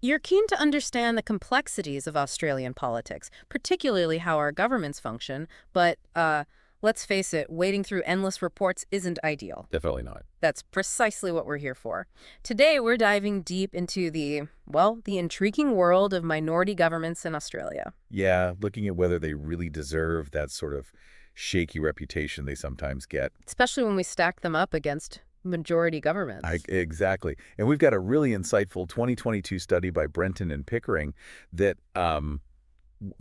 You're keen to understand the complexities of Australian politics, particularly how our governments function, but let's face it, wading through endless reports isn't ideal. Definitely not. That's precisely what we're here for. Today, we're diving deep into the intriguing world of minority governments in Australia. Yeah, looking at whether they really deserve that sort of shaky reputation they sometimes get. Especially when we stack them up against majority governments. Exactly. And we've got a really insightful 2022 study by Brenton and Pickering that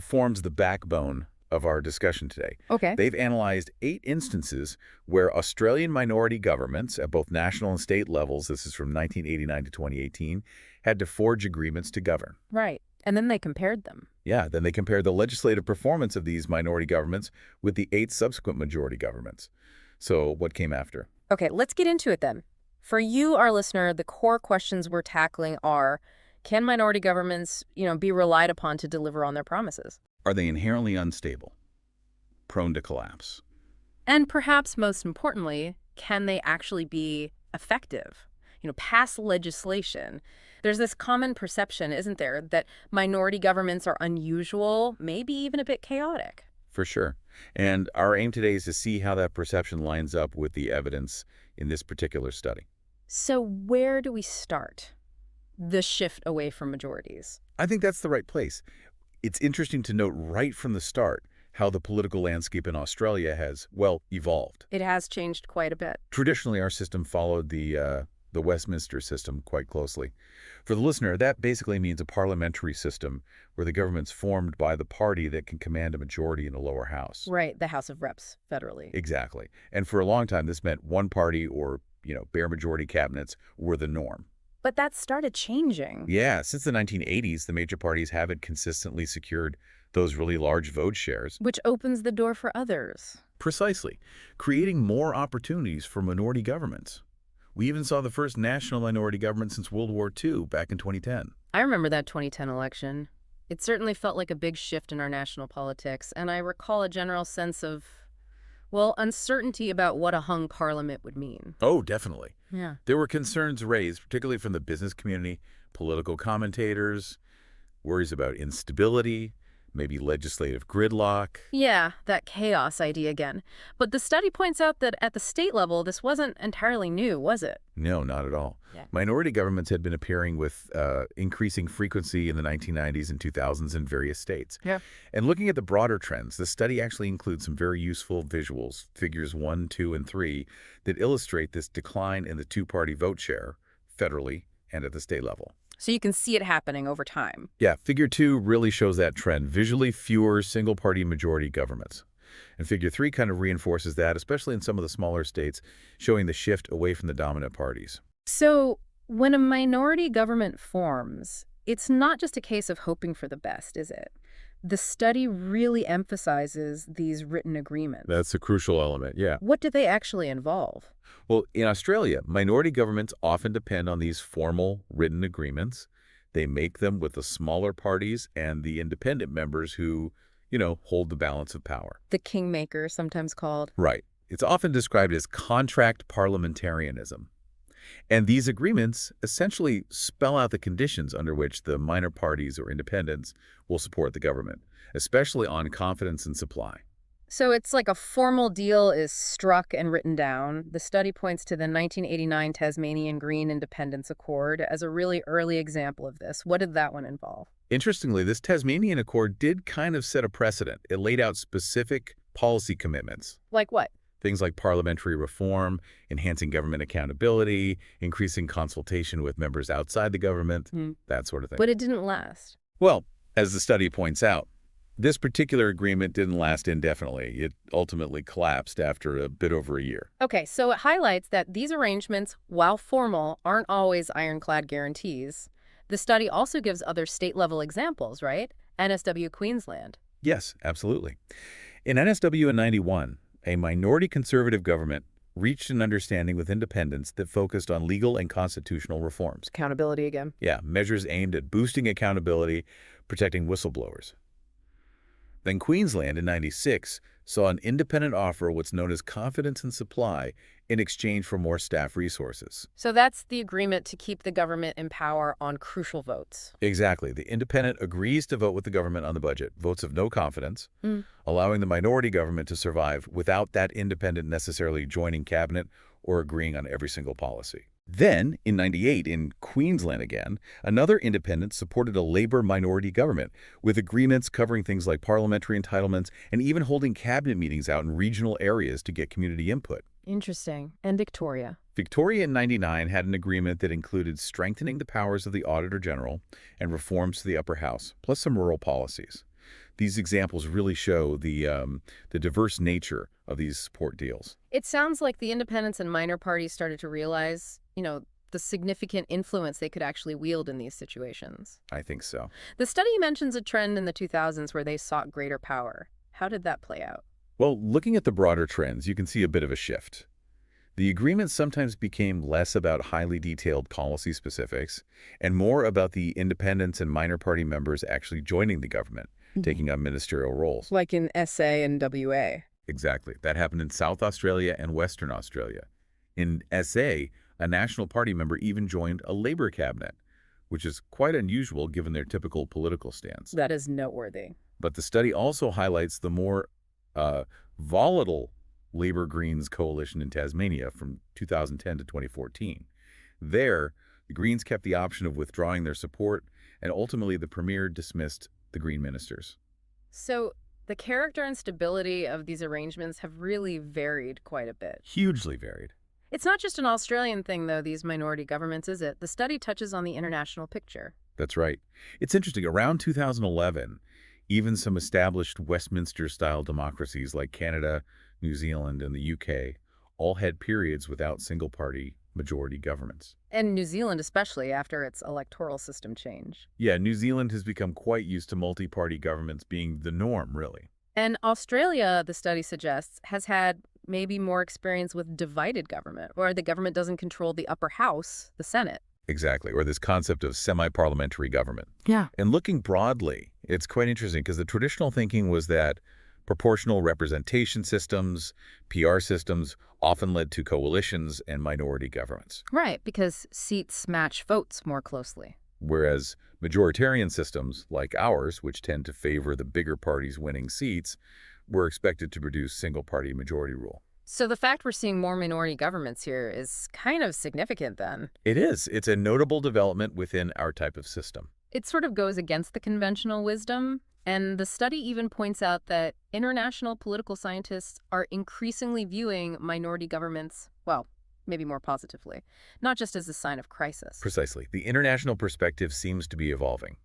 forms the backbone of our discussion today. Okay. They've analyzed 8 instances where Australian minority governments at both national and state levels, this is from 1989 to 2018, had to forge agreements to govern. Right. And then they compared them. Yeah, then they compared the legislative performance of these minority governments with the 8 subsequent majority governments. So what came after? Okay, let's get into it then. For you, our listener, the core questions we're tackling are, can minority governments, be relied upon to deliver on their promises? Are they inherently unstable, prone to collapse? And perhaps most importantly, can they actually be effective? Pass legislation. There's this common perception, isn't there, that minority governments are unusual, maybe even a bit chaotic. For sure. And our aim today is to see how that perception lines up with the evidence in this particular study. So where do we start the shift away from majorities? I think that's the right place. It's interesting to note right from the start how the political landscape in Australia has, well, evolved. It has changed quite a bit. Traditionally, our system followed the Westminster system quite closely. For the listener, that basically means a parliamentary system where the government's formed by the party that can command a majority in the lower house. Right, the House of Reps, federally. Exactly. And for a long time, this meant one party or, bare majority cabinets were the norm. But that started changing. Yeah, since the 1980s, the major parties haven't consistently secured those really large vote shares. Which opens the door for others. Precisely, creating more opportunities for minority governments. We even saw the first national minority government since World War II back in 2010. I remember that 2010 election. It certainly felt like a big shift in our national politics, and I recall a general sense of, uncertainty about what a hung parliament would mean. Oh, definitely. Yeah. There were concerns raised, particularly from the business community, political commentators, worries about instability, maybe legislative gridlock. Yeah, that chaos idea again. But the study points out that at the state level, this wasn't entirely new, was it? No, not at all. Yeah. Minority governments had been appearing with increasing frequency in the 1990s and 2000s in various states. Yeah. And looking at the broader trends, the study actually includes some very useful visuals, figures 1, 2, and 3, that illustrate this decline in the two-party vote share, federally and at the state level. So you can see it happening over time. Yeah, figure 2 really shows that trend, visually fewer single-party majority governments. And figure 3 kind of reinforces that, especially in some of the smaller states, showing the shift away from the dominant parties. So when a minority government forms, it's not just a case of hoping for the best, is it? The study really emphasizes these written agreements. That's a crucial element, yeah. What do they actually involve? Well, in Australia, minority governments often depend on these formal written agreements. They make them with the smaller parties and the independent members who, hold the balance of power. The kingmaker, sometimes called. Right. It's often described as contract parliamentarianism. And these agreements essentially spell out the conditions under which the minor parties or independents will support the government, especially on confidence and supply. So it's like a formal deal is struck and written down. The study points to the 1989 Tasmanian Green Independence Accord as a really early example of this. What did that one involve? Interestingly, this Tasmanian Accord did kind of set a precedent. It laid out specific policy commitments. Like what? Things like parliamentary reform, enhancing government accountability, increasing consultation with members outside the government, that sort of thing. But it didn't last. Well, as the study points out, this particular agreement didn't last indefinitely. It ultimately collapsed after a bit over a year. Okay, so it highlights that these arrangements, while formal, aren't always ironclad guarantees. The study also gives other state-level examples, right? NSW Queensland. Yes, absolutely. In NSW in 91, a minority conservative government reached an understanding with independents that focused on legal and constitutional reforms. Accountability again. Yeah, measures aimed at boosting accountability, protecting whistleblowers. Then Queensland in '96 saw an independent offer what's known as confidence in supply in exchange for more staff resources. So that's the agreement to keep the government in power on crucial votes. Exactly. The independent agrees to vote with the government on the budget, votes of no confidence, Mm. allowing the minority government to survive without that independent necessarily joining cabinet or agreeing on every single policy. Then, in '98, in Queensland again, another independent supported a Labour minority government, with agreements covering things like parliamentary entitlements and even holding cabinet meetings out in regional areas to get community input. Interesting. And Victoria. Victoria in '99 had an agreement that included strengthening the powers of the Auditor General and reforms to the upper house, plus some rural policies. These examples really show the diverse nature of these support deals. It sounds like the independents and minor parties started to realize, the significant influence they could actually wield in these situations. I think so. The study mentions a trend in the 2000s where they sought greater power. How did that play out? Well, looking at the broader trends, you can see a bit of a shift. The agreement sometimes became less about highly detailed policy specifics and more about the independents and minor party members actually joining the government, taking on ministerial roles. Like in SA and WA. Exactly. That happened in South Australia and Western Australia. In SA, a National Party member even joined a Labour cabinet, which is quite unusual given their typical political stance. That is noteworthy. But the study also highlights the more volatile Labour-Greens coalition in Tasmania from 2010 to 2014. There, the Greens kept the option of withdrawing their support, and ultimately the Premier dismissed the Green ministers. So the character and stability of these arrangements have really varied quite a bit. Hugely varied. It's not just an Australian thing, though, these minority governments, is it? The study touches on the international picture. That's right. It's interesting. Around 2011, even some established Westminster-style democracies like Canada, New Zealand, and the UK all had periods without single-party majority governments. And New Zealand especially after its electoral system change. Yeah, New Zealand has become quite used to multi-party governments being the norm, really. And Australia, the study suggests, has had maybe more experience with divided government, where the government doesn't control the upper house, the Senate. Exactly, or this concept of semi-parliamentary government. Yeah. And looking broadly, it's quite interesting because the traditional thinking was that proportional representation systems, PR systems, often led to coalitions and minority governments. Right, because seats match votes more closely. Whereas majoritarian systems, like ours, which tend to favor the bigger parties winning seats, were expected to produce single-party majority rule. So the fact we're seeing more minority governments here is kind of significant then. It is. It's a notable development within our type of system. It sort of goes against the conventional wisdom, and the study even points out that international political scientists are increasingly viewing minority governments, well, maybe more positively, not just as a sign of crisis. Precisely. The international perspective seems to be evolving.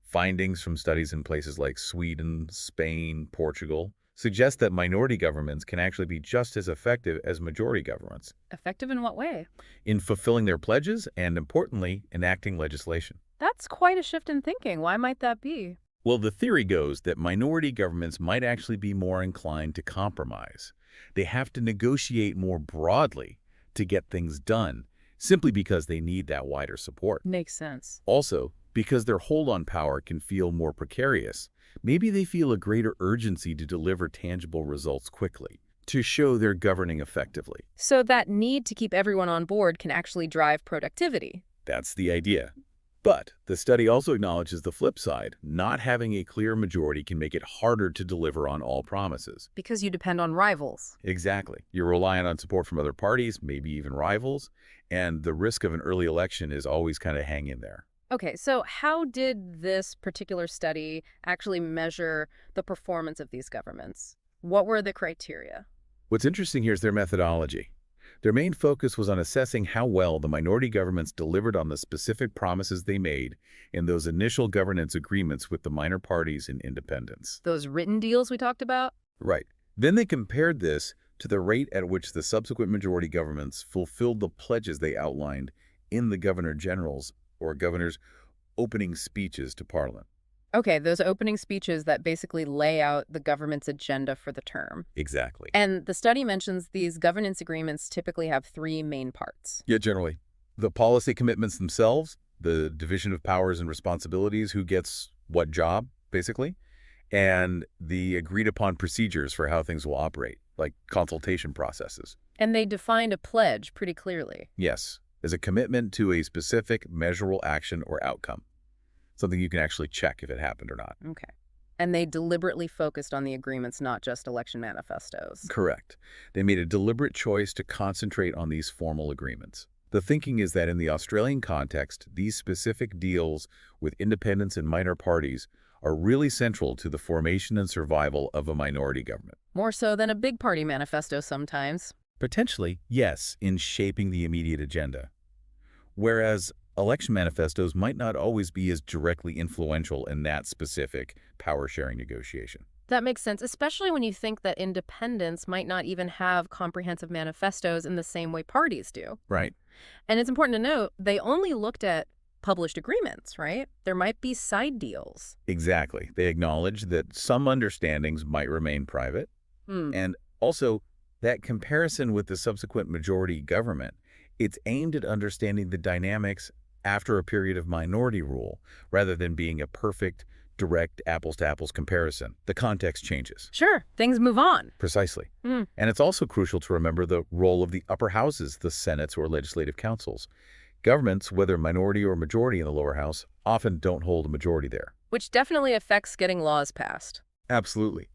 Findings from studies in places like Sweden, Spain, Portugal suggest that minority governments can actually be just as effective as majority governments. Effective in what way? In fulfilling their pledges and, importantly, enacting legislation. That's quite a shift in thinking. Why might that be? Well, the theory goes that minority governments might actually be more inclined to compromise. They have to negotiate more broadly to get things done, simply because they need that wider support. Makes sense. Also, because their hold on power can feel more precarious, maybe they feel a greater urgency to deliver tangible results quickly, to show they're governing effectively. So that need to keep everyone on board can actually drive productivity. That's the idea. But the study also acknowledges the flip side. Not having a clear majority can make it harder to deliver on all promises. Because you depend on rivals. Exactly. You're relying on support from other parties, maybe even rivals, and the risk of an early election is always kind of hanging there. Okay, so how did this particular study actually measure the performance of these governments? What were the criteria? What's interesting here is their methodology. Their main focus was on assessing how well the minority governments delivered on the specific promises they made in those initial governance agreements with the minor parties and independents. Those written deals we talked about? Right. Then they compared this to the rate at which the subsequent majority governments fulfilled the pledges they outlined in the Governor General's or governor's opening speeches to Parliament. Okay, those opening speeches that basically lay out the government's agenda for the term. Exactly. And the study mentions these governance agreements typically have three main parts. Yeah, generally. The policy commitments themselves, the division of powers and responsibilities, who gets what job, basically, and the agreed-upon procedures for how things will operate, like consultation processes. And they defined a pledge pretty clearly. Yes, as a commitment to a specific measurable action or outcome, something you can actually check if it happened or not. Okay. And they deliberately focused on the agreements, not just election manifestos. Correct. They made a deliberate choice to concentrate on these formal agreements. The thinking is that in the Australian context, these specific deals with independents and minor parties are really central to the formation and survival of a minority government. More so than a big party manifesto sometimes. Potentially, yes, in shaping the immediate agenda. Whereas election manifestos might not always be as directly influential in that specific power-sharing negotiation. That makes sense, especially when you think that independents might not even have comprehensive manifestos in the same way parties do. Right. And it's important to note, they only looked at published agreements, right? There might be side deals. Exactly. They acknowledge that some understandings might remain private, Hmm. and also that comparison with the subsequent majority government, it's aimed at understanding the dynamics after a period of minority rule, rather than being a perfect, direct apples-to-apples comparison. The context changes. Sure, things move on. Precisely. Hmm. And it's also crucial to remember the role of the upper houses, the senates or legislative councils. Governments, whether minority or majority in the lower house, often don't hold a majority there. Which definitely affects getting laws passed. Absolutely.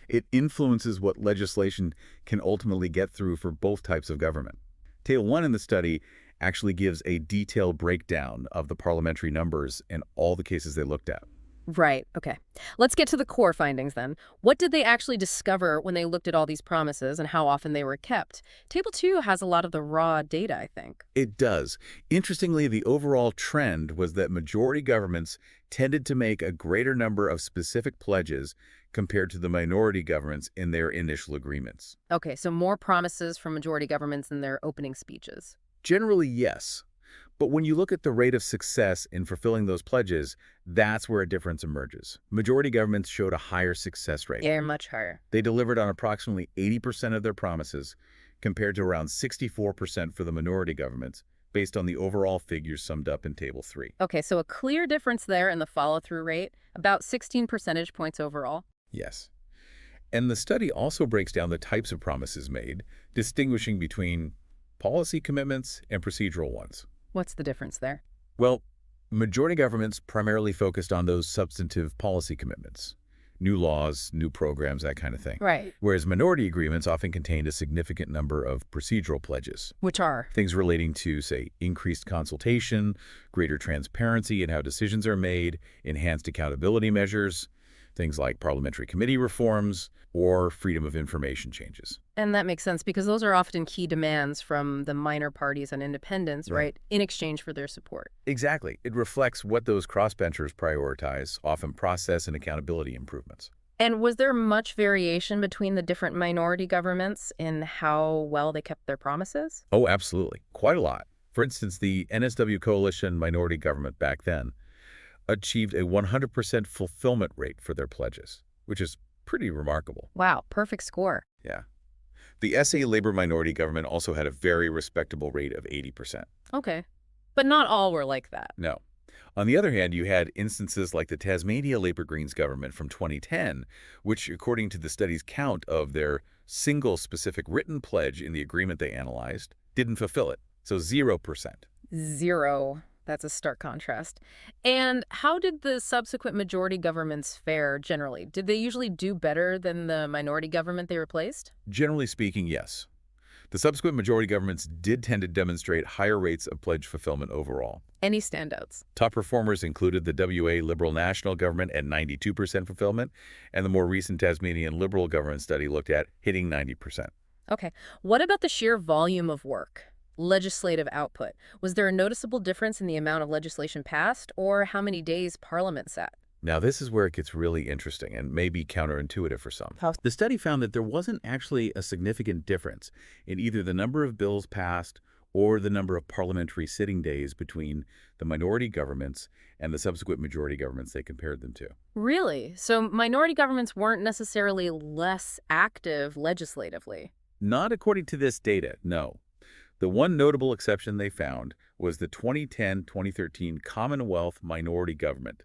It influences what legislation can ultimately get through for both types of government. Table 1 in the study actually gives a detailed breakdown of the parliamentary numbers and all the cases they looked at. Right, okay. Let's get to the core findings then. What did they actually discover when they looked at all these promises and how often they were kept? Table 2 has a lot of the raw data, I think. It does. Interestingly, the overall trend was that majority governments tended to make a greater number of specific pledges compared to the minority governments in their initial agreements. Okay, so more promises from majority governments in their opening speeches. Generally, yes. But when you look at the rate of success in fulfilling those pledges, that's where a difference emerges. Majority governments showed a higher success rate. Yeah, much higher. They delivered on approximately 80% of their promises, compared to around 64% for the minority governments, based on the overall figures summed up in Table 3. Okay, so a clear difference there in the follow-through rate, about 16 percentage points overall. Yes. And the study also breaks down the types of promises made, distinguishing between policy commitments and procedural ones. What's the difference there? Well, majority governments primarily focused on those substantive policy commitments, new laws, new programs, that kind of thing. Right. Whereas minority agreements often contained a significant number of procedural pledges, Which are? things relating to, say, increased consultation, greater transparency in how decisions are made, enhanced accountability measures, things like parliamentary committee reforms, or freedom of information changes. And that makes sense because those are often key demands from the minor parties and independents, Yeah. right, in exchange for their support. Exactly. It reflects what those crossbenchers prioritize, often process and accountability improvements. And was there much variation between the different minority governments in how well they kept their promises? Oh, absolutely. Quite a lot. For instance, the NSW coalition minority government back then achieved a 100% fulfillment rate for their pledges, which is pretty remarkable. Wow, perfect score. Yeah. The SA Labor minority government also had a very respectable rate of 80%. Okay. But not all were like that. No. On the other hand, you had instances like the Tasmania Labor Greens government from 2010, which, according to the study's count of their single specific written pledge in the agreement they analyzed, didn't fulfill it. So 0%. Zero. That's a stark contrast. And how did the subsequent majority governments fare generally? Did they usually do better than the minority government they replaced? Generally speaking, yes. The subsequent majority governments did tend to demonstrate higher rates of pledge fulfillment overall. Any standouts? Top performers included the WA Liberal National Government at 92% fulfillment, and the more recent Tasmanian Liberal government study looked at hitting 90%. Okay. What about the sheer volume of work? Legislative output. Was there a noticeable difference in the amount of legislation passed or how many days Parliament sat? Now, this is where it gets really interesting and maybe counterintuitive for some. How? The study found that there wasn't actually a significant difference in either the number of bills passed or the number of parliamentary sitting days between the minority governments and the subsequent majority governments they compared them to. Really? So minority governments weren't necessarily less active legislatively? Not according to this data, no. The one notable exception they found was the 2010-2013 Commonwealth minority government,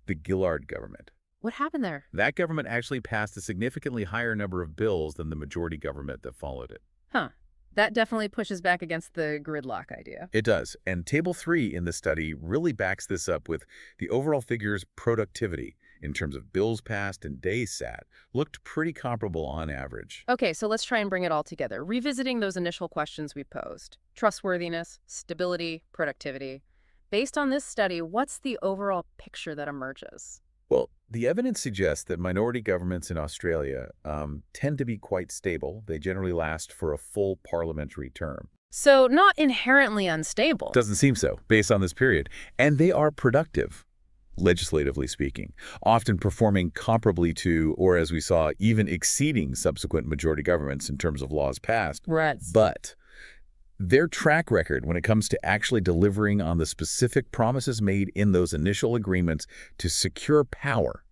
the Gillard government. What happened there? That government actually passed a significantly higher number of bills than the majority government that followed it. Huh. That definitely pushes back against the gridlock idea. It does, and Table 3 in the study really backs this up with the overall figure's productivity in terms of bills passed and days sat looked pretty comparable on average. Okay, so let's try and bring it all together. Revisiting those initial questions we posed. Trustworthiness, stability, productivity. Based on this study, what's the overall picture that emerges? Well, the evidence suggests that minority governments in Australia tend to be quite stable. They generally last for a full parliamentary term. So, not inherently unstable. Doesn't seem so, based on this period. And they are productive, legislatively speaking, often performing comparably to, or as we saw, even exceeding subsequent majority governments in terms of laws passed. Right. But their track record when it comes to actually delivering on the specific promises made in those initial agreements to secure power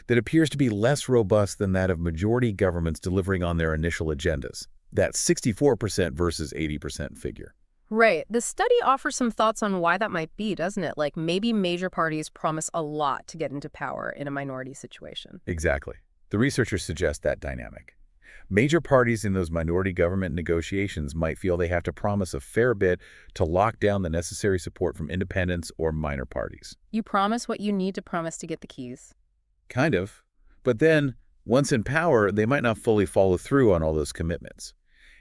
that appears to be less robust than that of majority governments delivering on their initial agendas. That 64% versus 80% figure. Right. The study offers some thoughts on why that might be, doesn't it? Like maybe major parties promise a lot to get into power in a minority situation. Exactly. The researchers suggest that dynamic. Major parties in those minority government negotiations might feel they have to promise a fair bit to lock down the necessary support from independents or minor parties. You promise what you need to promise to get the keys. Kind of. But then, once in power, they might not fully follow through on all those commitments.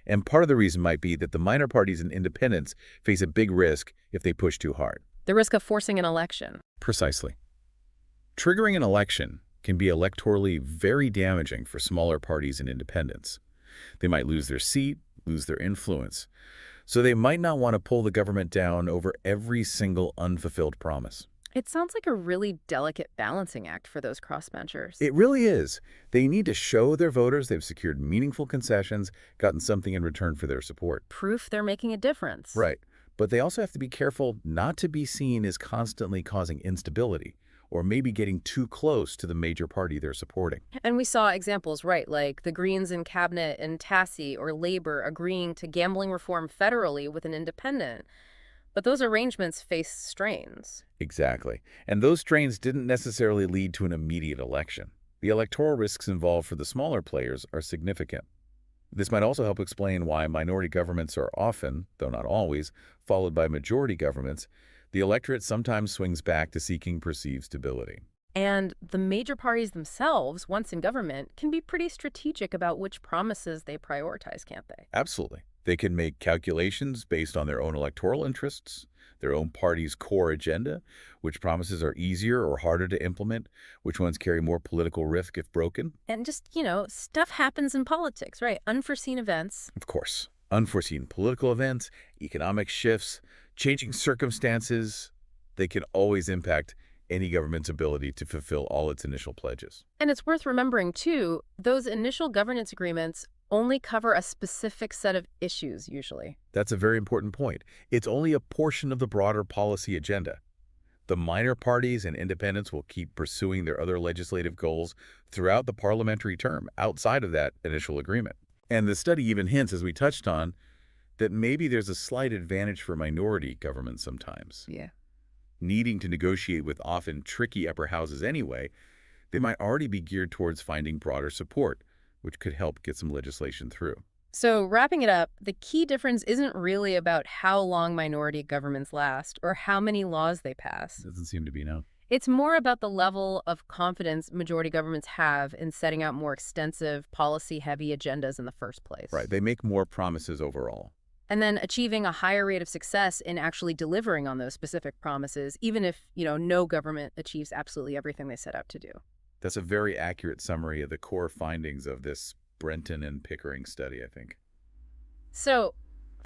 And part of the reason might be that the minor parties and independents face a big risk if they push too hard. The risk of forcing an election. Precisely. Triggering an election can be electorally very damaging for smaller parties and independents. They might lose their seat, lose their influence. So they might not want to pull the government down over every single unfulfilled promise. It sounds like a really delicate balancing act for those crossbenchers. It really is. They need to show their voters they've secured meaningful concessions, gotten something in return for their support. Proof they're making a difference. Right. But they also have to be careful not to be seen as constantly causing instability or maybe getting too close to the major party they're supporting. And we saw examples, right, like the Greens in cabinet and Tassie or Labor agreeing to gambling reform federally with an independent. But those arrangements face strains. Exactly. And those strains didn't necessarily lead to an immediate election. The electoral risks involved for the smaller players are significant. This might also help explain why minority governments are often, though not always, followed by majority governments. The electorate sometimes swings back to seeking perceived stability. And the major parties themselves, once in government, can be pretty strategic about which promises they prioritize, can't they? Absolutely. They can make calculations based on their own electoral interests, their own party's core agenda, which promises are easier or harder to implement, which ones carry more political risk if broken. And just, stuff happens in politics, right? Unforeseen events. Of course, unforeseen political events, economic shifts, changing circumstances, they can always impact any government's ability to fulfill all its initial pledges. And it's worth remembering, too, those initial governance agreements only cover a specific set of issues, usually. That's a very important point. It's only a portion of the broader policy agenda. The minor parties and independents will keep pursuing their other legislative goals throughout the parliamentary term, outside of that initial agreement. And the study even hints, as we touched on, that maybe there's a slight advantage for minority governments sometimes. Yeah. Needing to negotiate with often tricky upper houses anyway, they might already be geared towards finding broader support, which could help get some legislation through. So wrapping it up, the key difference isn't really about how long minority governments last or how many laws they pass. Doesn't seem to be, no. It's more about the level of confidence majority governments have in setting out more extensive, policy-heavy agendas in the first place. Right, they make more promises overall. And then achieving a higher rate of success in actually delivering on those specific promises, even if, no government achieves absolutely everything they set out to do. That's a very accurate summary of the core findings of this Brenton and Pickering study, I think. So,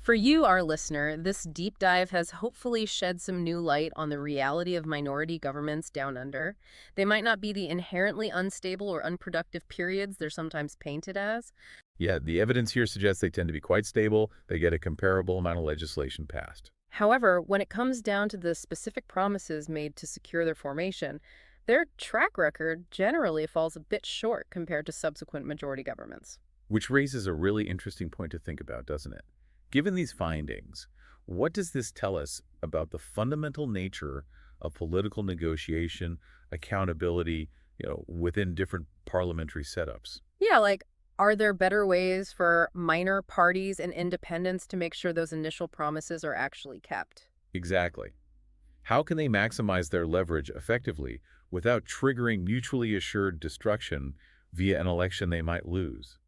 for you, our listener, this deep dive has hopefully shed some new light on the reality of minority governments down under. They might not be the inherently unstable or unproductive periods they're sometimes painted as. Yeah, the evidence here suggests they tend to be quite stable. They get a comparable amount of legislation passed. However, when it comes down to the specific promises made to secure their formation, their track record generally falls a bit short compared to subsequent majority governments. Which raises a really interesting point to think about, doesn't it? Given these findings, what does this tell us about the fundamental nature of political negotiation, accountability, within different parliamentary setups. Yeah, like, are there better ways for minor parties and independents to make sure those initial promises are actually kept? Exactly. How can they maximize their leverage effectively without triggering mutually assured destruction via an election they might lose?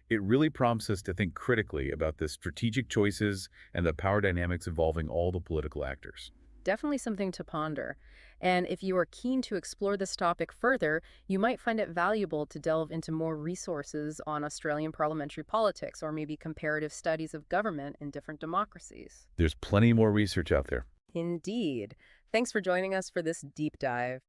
It really prompts us to think critically about the strategic choices and the power dynamics involving all the political actors. Definitely something to ponder. And if you are keen to explore this topic further, you might find it valuable to delve into more resources on Australian parliamentary politics or maybe comparative studies of government in different democracies. There's plenty more research out there. Indeed. Thanks for joining us for this deep dive.